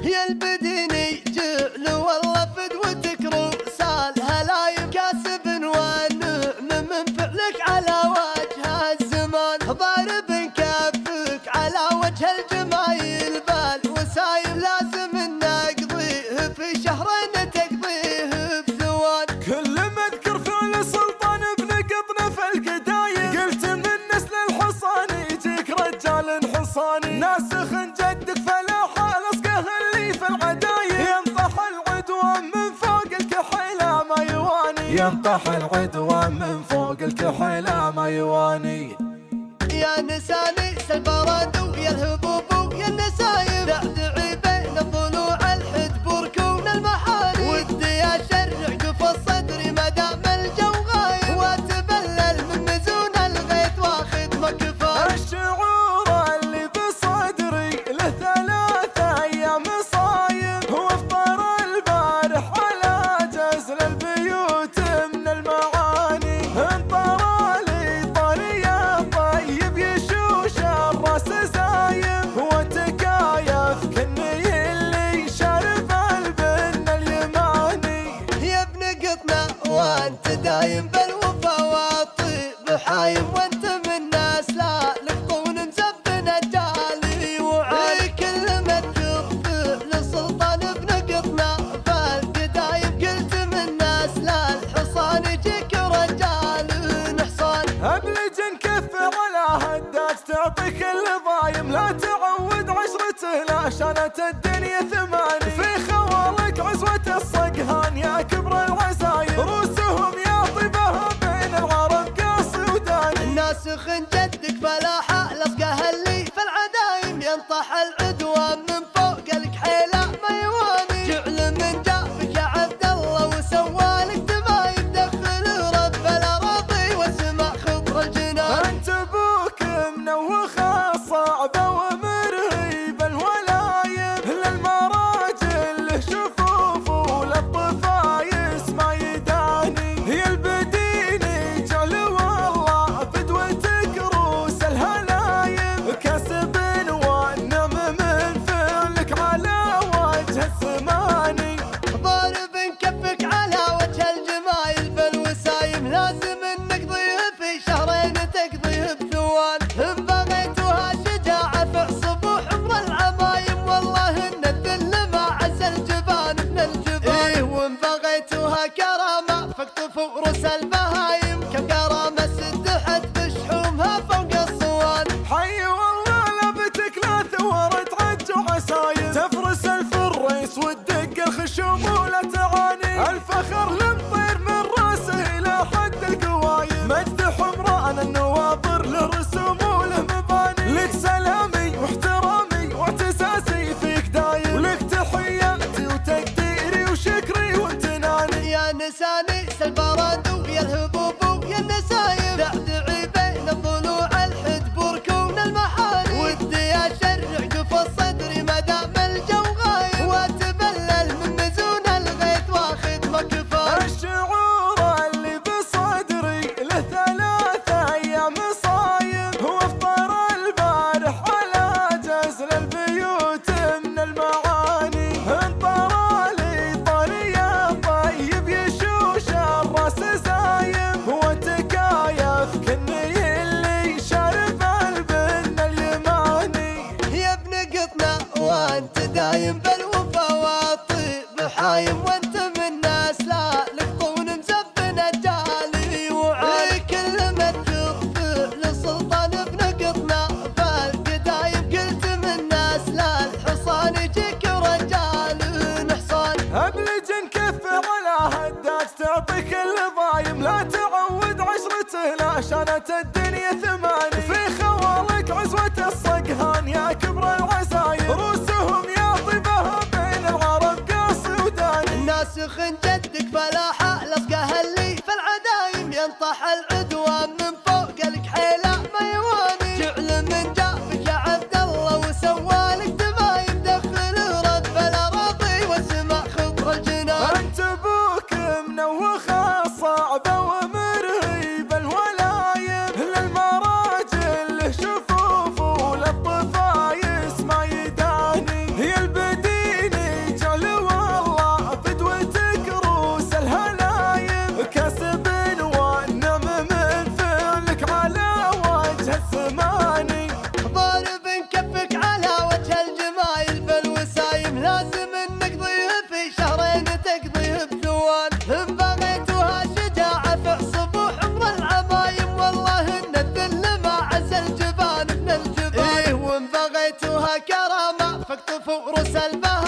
يا البديني جعل والله فدوتك رسال هلايم كاسب والنعم من فعلك على وجه الزمان ضارب كفك على وجه الجمايل بالوسايم لازم نقضيه في شهرين تقضيه بثوان. كل ما اذكر فعل سلطان بن قطن في القدايم قلت من نسل الحصان يجيك رجال حصاني ناسخ جدك فلا حالصقه اللي في العدايم ينطح العدوان من فوق الكحيله ما يواني ينطح العدوان من فوق الكحيله ما يواني. يا نساني سالبراد ويا الهبوب ويا النسايم بعد عيبين الضلوع الحجب وركون المحارم ودي اشرع قف الصدر ما دام الجو غايم واتبلل من مزون الغيث واخذ مكفاي. الشعور اللي بصدري له 3 أيام صايم وافطر البارح على جزل البيوت من المعاني انطر لي طريق طيب يشوش الراس زايم وتكايف كني اللي شرب البن اليماني. يا ابن قطنا وانت دايم بالوفا والطيب حايم وانت من ناس لا لك طون مزبن الجالي وعالي كل ما تذكر لسلطان ابن قطنا فالقدايم قلت من ناس لا الحصان يجيك رجال نحصان. ابلج كف على هداف تعطيك الضايم لا تعود عشرته لا شانت الدنيا 8 في خوالك عزوة الصقهان يا كبر العزايم روسهم يا طيبها بين العرب قاصي وداني ناسخ جدك فلا حالصقه اللي في العدايم ينطح العدوان من فوق الكحيله ما يواني جعل من جابك يا عبد الله وسوالك دمايم دخل رب الاراضي وسمع خضر الجنان. انت ابوك منوخه صعبه ومرهيب الولايم للمراجل له شفوف وللطفايس ما يداني هي البديني جعل والله فدوتك روس الهلايم كسب والنم من فعلك على وجه الثماني ضارب كفك على وجه الجمايل بالوسايم لازم نقضيه في شهرين تقضيه بثوان. ان بغيتها شجاعه فاعصب وحمر العمايم والله ان الذل ما عز الجبان من الجبال وان بغيتها كرامه فاقطف رؤوس البهايم كم كرامه سدحت بشحومها فوق الصوان. حي والله لبتك لا ثورت عج وعسايم تفرس الفريس والدق الخشوم ولا تعاني الفخر لمطير من راسه الى حد القوايم مجد حمران النواظر له رسوم وله مباني لك سلامي واحترامي واعتزازي فيك دايم ولك تحياتي وتقديري وشكري وامتناني. يا نساني سالبراد ويا الهبوب ويا النسايم بعد عيبين الضلوع الحجب وركون المحارم ودي اشرع قف الصدر ما دام الجو غايم واتبلل من مزون الغيث واخذ مكفاي. الشعور اللي بصدري له 3 أيام صايم وافطر البارح على جزل البيوت من المعاني انطر لي طريق طيب يشوش الراس زايم وتكايف كني اللي شرب البن اليماني. يا ابن قطنا وانت دايم بالوفا والطيب حايم وانت من ناس لا لك طون مزبن الجالي وعالي كل ما تذكر لسلطان ابن قطنا فالقدايم قلت من ناس لا الحصان يجيك رجال نحصان. ابلج كف على هداف تعطيك الضايم لا تعود عشرته لا شانت الدنيا 8 في خوالك عزوة الصقهان يا كبر العزايم روسهم يا طيبها بين العرب قاصي وداني ناسخ جدك فلا حالصقه اللي في العدايم ينطح العدوان من فوق الكحيله ما يواني جعل من جابك يا عبد الله وسوالك دمايم دخل رب الاراضي وسمع خضر الجنان. انت ابوك منوخه صعبه ومرهيب الولايم للمراجل له شفوف وللطفايس ما يداني هي البديني فاقطفوا رؤوس البهايم